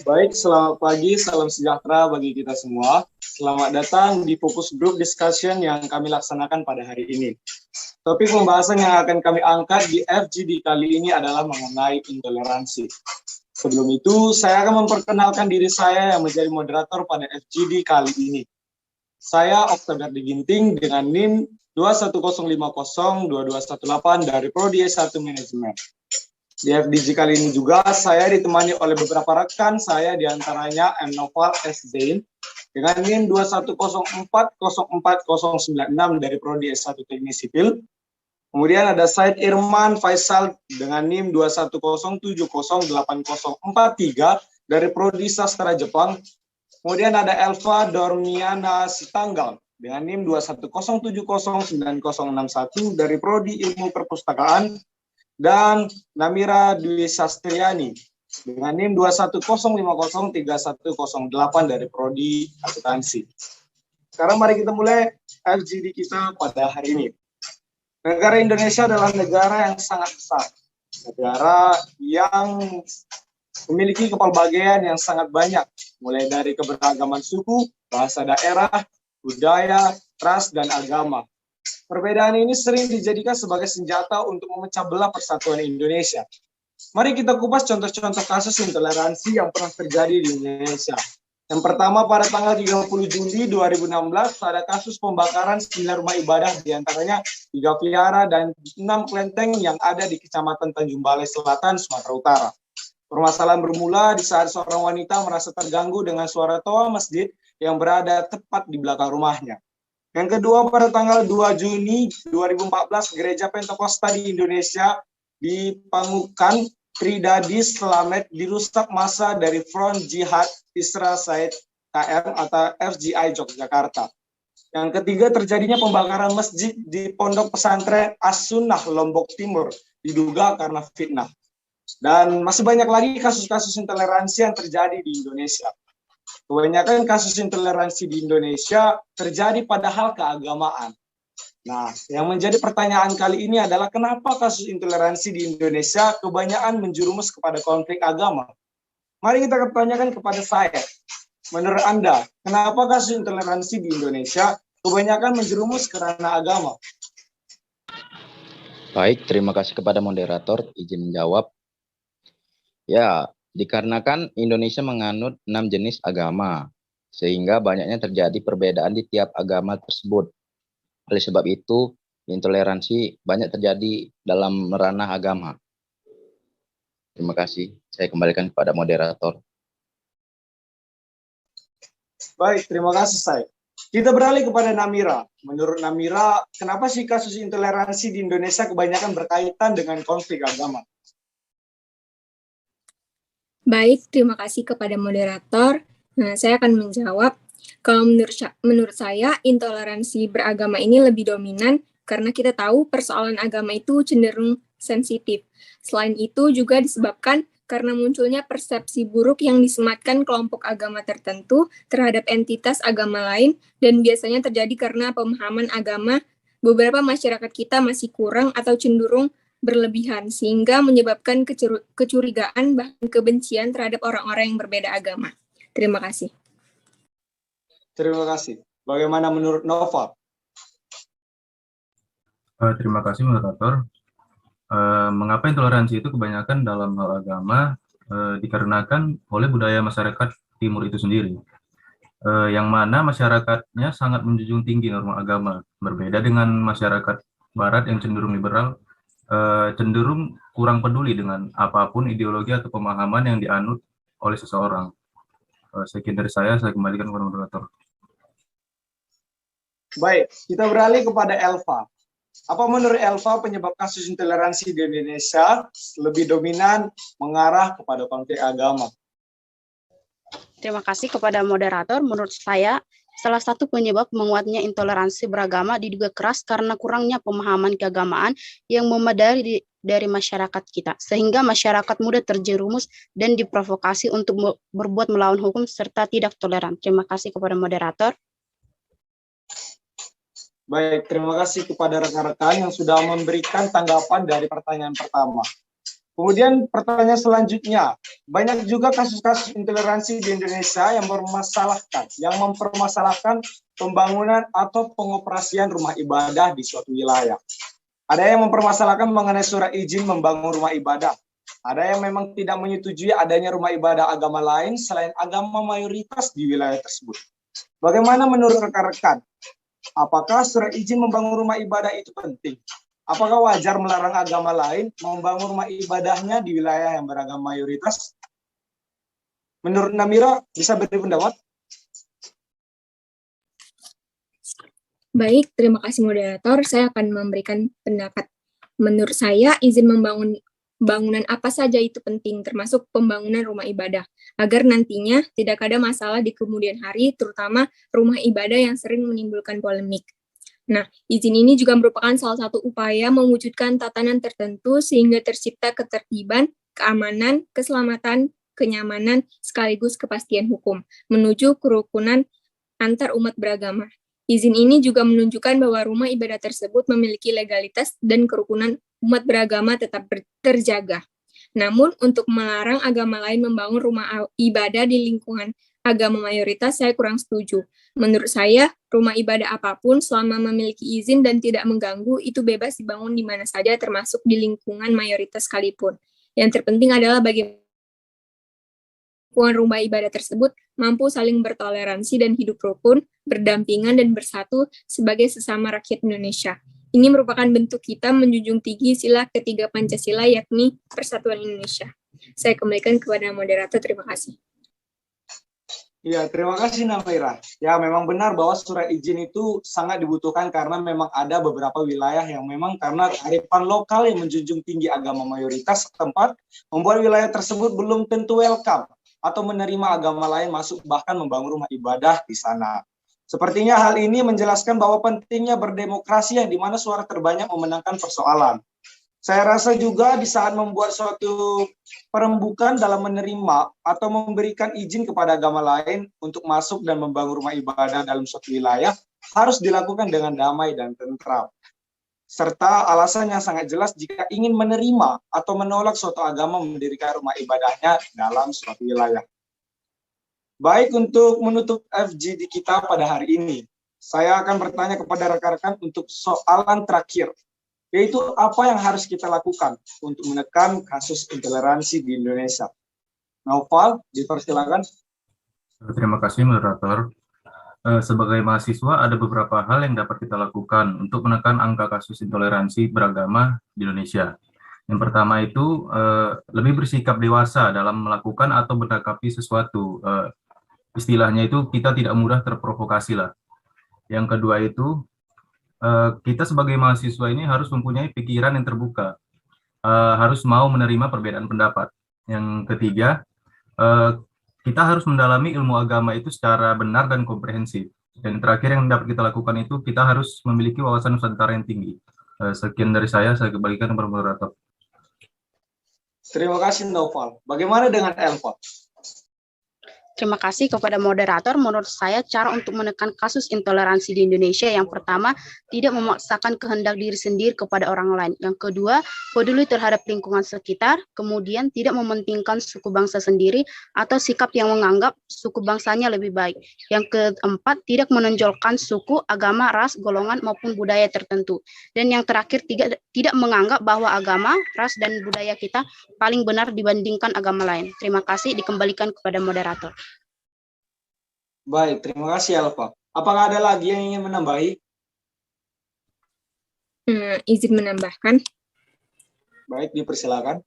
Baik, selamat pagi, salam sejahtera bagi kita semua. Selamat datang di Fokus Group Discussion yang kami laksanakan pada hari ini. Topik pembahasan yang akan kami angkat di FGD kali ini adalah mengenai intoleransi. Sebelum itu, saya akan memperkenalkan diri saya yang menjadi moderator pada FGD kali ini. Saya Oktaviardi Ginting dengan NIM 210502218 dari Prodi S1 Manajemen. Di FDG kali ini juga saya ditemani oleh beberapa rekan saya, diantaranya M. Noval S. Zain dengan NIM 210404096 dari Prodi S1 Teknik Sipil. Kemudian ada Said Irman Faisal dengan NIM 210708043 dari Prodi Sastra Jepang. Kemudian ada Elva Dormiana Sitanggal dengan NIM 210709061 dari Prodi Ilmu Perpustakaan. Dan Namira Dwi Sastriani dengan NIM 210503108 dari Prodi Akuntansi. Sekarang mari kita mulai FGD kita pada hari ini. Negara Indonesia adalah negara yang sangat besar. Negara yang memiliki kepelbagaian yang sangat banyak, mulai dari keberagaman suku, bahasa daerah, budaya, ras, dan agama. Perbedaan ini sering dijadikan sebagai senjata untuk memecah belah persatuan Indonesia. Mari kita kupas contoh-contoh kasus intoleransi yang pernah terjadi di Indonesia. Yang pertama, pada tanggal 30 Juli 2016, ada kasus pembakaran 9 rumah ibadah, diantaranya 3 vihara dan 6 kelenteng yang ada di Kecamatan Tanjung Balai Selatan, Sumatera Utara. Permasalahan bermula di saat seorang wanita merasa terganggu dengan suara toa masjid yang berada tepat di belakang rumahnya. Yang kedua, pada tanggal 2 Juni 2014, Gereja Pentakosta di Indonesia di Pamukan, Tridadi Slamet dirusak massa dari Front Jihad Isra Said KM atau FJI Yogyakarta. Yang ketiga, terjadinya pembakaran masjid di Pondok Pesantren As-Sunnah Lombok Timur, diduga karena fitnah. Dan masih banyak lagi kasus-kasus intoleransi yang terjadi di Indonesia. Kebanyakan kasus intoleransi di Indonesia terjadi pada hal keagamaan. Nah, yang menjadi pertanyaan kali ini adalah kenapa kasus intoleransi di Indonesia kebanyakan menjerumus kepada konflik agama? Mari kita tanyakan kepada saya. Menurut Anda, kenapa kasus intoleransi di Indonesia kebanyakan menjerumus karena agama? Baik, terima kasih kepada moderator izin menjawab. Ya, dikarenakan Indonesia menganut 6 jenis agama, sehingga banyaknya terjadi perbedaan di tiap agama tersebut. Oleh sebab itu, intoleransi banyak terjadi dalam ranah agama. Terima kasih. Saya kembalikan kepada moderator. Baik, terima kasih saya. Kita beralih kepada Namira. Menurut Namira, kenapa sih kasus intoleransi di Indonesia kebanyakan berkaitan dengan konflik agama? Baik, terima kasih kepada moderator. Nah, saya akan menjawab. Kalau menurut saya, intoleransi beragama ini lebih dominan karena kita tahu persoalan agama itu cenderung sensitif. Selain itu juga disebabkan karena munculnya persepsi buruk yang disematkan kelompok agama tertentu terhadap entitas agama lain, dan biasanya terjadi karena pemahaman agama beberapa masyarakat kita masih kurang atau cenderung berlebihan, sehingga menyebabkan kecurigaan bahkan kebencian terhadap orang-orang yang berbeda agama. Terima kasih. Terima kasih. Bagaimana menurut Noval? Terima kasih moderator. Mengapa intoleransi itu kebanyakan dalam hal agama? Dikarenakan oleh budaya masyarakat timur itu sendiri, yang mana masyarakatnya sangat menjunjung tinggi norma agama, berbeda dengan masyarakat barat yang cenderung liberal, cenderung kurang peduli dengan apapun ideologi atau pemahaman yang dianut oleh seseorang. Sekian dari saya kembalikan kepada moderator. Baik, kita beralih kepada Elva. Apa menurut Elva penyebab kasus intoleransi di Indonesia lebih dominan mengarah kepada konflik agama? Terima kasih kepada moderator. Menurut saya, salah satu penyebab menguatnya intoleransi beragama diduga keras karena kurangnya pemahaman keagamaan yang memadai dari masyarakat kita, sehingga masyarakat mudah terjerumus dan diprovokasi untuk berbuat melawan hukum serta tidak toleran. Terima kasih kepada moderator. Baik, terima kasih kepada rekan-rekan yang sudah memberikan tanggapan dari pertanyaan pertama. Kemudian pertanyaan selanjutnya, banyak juga kasus-kasus intoleransi di Indonesia yang mempermasalahkan pembangunan atau pengoperasian rumah ibadah di suatu wilayah. Ada yang mempermasalahkan mengenai surat izin membangun rumah ibadah. Ada yang memang tidak menyetujui adanya rumah ibadah agama lain selain agama mayoritas di wilayah tersebut. Bagaimana menurut rekan-rekan? Apakah surat izin membangun rumah ibadah itu penting? Apakah wajar melarang agama lain membangun rumah ibadahnya di wilayah yang beragama mayoritas? Menurut Namira, bisa beri pendapat? Baik, terima kasih moderator. Saya akan memberikan pendapat. Menurut saya, izin membangun bangunan apa saja itu penting, termasuk pembangunan rumah ibadah, agar nantinya tidak ada masalah di kemudian hari, terutama rumah ibadah yang sering menimbulkan polemik. Nah, izin ini juga merupakan salah satu upaya mewujudkan tatanan tertentu sehingga tercipta ketertiban, keamanan, keselamatan, kenyamanan, sekaligus kepastian hukum, menuju kerukunan antar umat beragama. Izin ini juga menunjukkan bahwa rumah ibadah tersebut memiliki legalitas dan kerukunan umat beragama tetap terjaga. Namun, untuk melarang agama lain membangun rumah ibadah di lingkungan agama mayoritas, saya kurang setuju. Menurut saya, rumah ibadah apapun selama memiliki izin dan tidak mengganggu, itu bebas dibangun di mana saja termasuk di lingkungan mayoritas sekalipun. Yang terpenting adalah bagaimana lingkungan rumah ibadah tersebut mampu saling bertoleransi dan hidup rukun, berdampingan dan bersatu sebagai sesama rakyat Indonesia. Ini merupakan bentuk kita menjunjung tinggi sila ketiga Pancasila, yakni Persatuan Indonesia. Saya kembalikan kepada moderator, terima kasih. Ya, terima kasih Namira. Ya, memang benar bahwa surat izin itu sangat dibutuhkan karena memang ada beberapa wilayah yang memang karena kearifan lokal yang menjunjung tinggi agama mayoritas setempat, membuat wilayah tersebut belum tentu welcome atau menerima agama lain masuk bahkan membangun rumah ibadah di sana. Sepertinya hal ini menjelaskan bahwa pentingnya berdemokrasi yang di mana suara terbanyak memenangkan persoalan. Saya rasa juga di saat membuat suatu perembukan dalam menerima atau memberikan izin kepada agama lain untuk masuk dan membangun rumah ibadah dalam suatu wilayah harus dilakukan dengan damai dan tentram. Serta alasan yang sangat jelas jika ingin menerima atau menolak suatu agama mendirikan rumah ibadahnya dalam suatu wilayah. Baik, untuk menutup FGD kita pada hari ini, saya akan bertanya kepada rekan-rekan untuk soalan terakhir, yaitu apa yang harus kita lakukan untuk menekan kasus intoleransi di Indonesia. Naufal, dipersilakan. Terima kasih, moderator. Sebagai mahasiswa, ada beberapa hal yang dapat kita lakukan untuk menekan angka kasus intoleransi beragama di Indonesia. Yang pertama itu, lebih bersikap dewasa dalam melakukan atau menanggapi sesuatu. Istilahnya itu kita tidak mudah terprovokasi lah. Yang kedua itu, kita sebagai mahasiswa ini harus mempunyai pikiran yang terbuka, harus mau menerima perbedaan pendapat. Yang ketiga, kita harus mendalami ilmu agama itu secara benar dan komprehensif. Dan terakhir yang dapat kita lakukan itu, kita harus memiliki wawasan Nusantara yang tinggi. Sekian dari saya kembalikan kepada moderator. Terima kasih Naufal. Bagaimana dengan Elva? Terima kasih kepada moderator. Menurut saya, cara untuk menekan kasus intoleransi di Indonesia yang pertama, tidak memaksakan kehendak diri sendiri kepada orang lain. Yang kedua, peduli terhadap lingkungan sekitar. Kemudian, tidak mementingkan suku bangsa sendiri atau sikap yang menganggap suku bangsanya lebih baik. Yang keempat, tidak menonjolkan suku, agama, ras, golongan, maupun budaya tertentu. Dan yang terakhir, tidak menganggap bahwa agama, ras, dan budaya kita paling benar dibandingkan agama lain. Terima kasih, dikembalikan kepada moderator. Baik, terima kasih Elva. Apakah ada lagi yang ingin menambahi? Izin menambahkan. Baik, dipersilakan.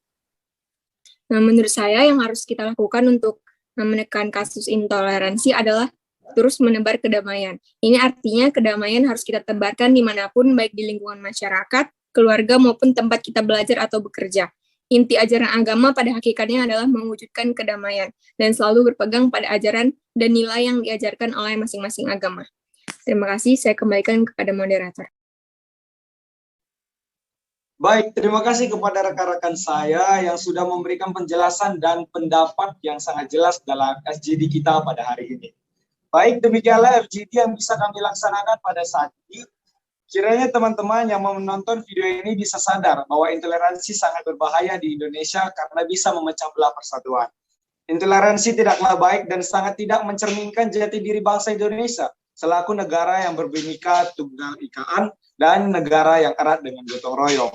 Nah, menurut saya yang harus kita lakukan untuk menekan kasus intoleransi adalah terus menebar kedamaian. Ini artinya kedamaian harus kita tebarkan dimanapun, baik di lingkungan masyarakat, keluarga, maupun tempat kita belajar atau bekerja. Inti ajaran agama pada hakikatnya adalah mewujudkan kedamaian dan selalu berpegang pada ajaran dan nilai yang diajarkan oleh masing-masing agama. Terima kasih, saya kembalikan kepada moderator. Baik, terima kasih kepada rekan-rekan saya yang sudah memberikan penjelasan dan pendapat yang sangat jelas dalam FGD kita pada hari ini. Baik, demikianlah FGD yang bisa kami laksanakan pada saat ini. Kiranya teman-teman yang menonton video ini bisa sadar bahwa intoleransi sangat berbahaya di Indonesia karena bisa memecah belah persatuan. Intoleransi tidaklah baik dan sangat tidak mencerminkan jati diri bangsa Indonesia selaku negara yang berbhinneka tunggal ikaan dan negara yang erat dengan gotong royong.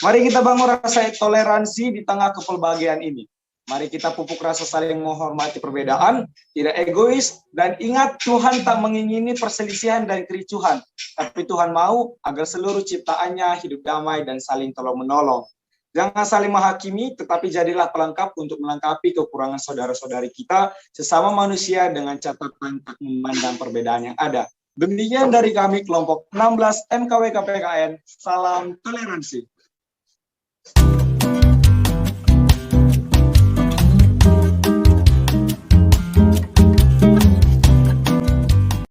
Mari kita bangun rasa toleransi di tengah kepelbagaian ini. Mari kita pupuk rasa saling menghormati perbedaan, tidak egois, dan ingat Tuhan tak mengingini perselisihan dan kericuhan, tapi Tuhan mau agar seluruh ciptaannya hidup damai dan saling tolong-menolong. Jangan saling menghakimi, tetapi jadilah pelengkap untuk melengkapi kekurangan saudara-saudari kita sesama manusia dengan catatan tak memandang perbedaan yang ada. Demikian dari kami kelompok 16 MKW KPKN. Salam toleransi.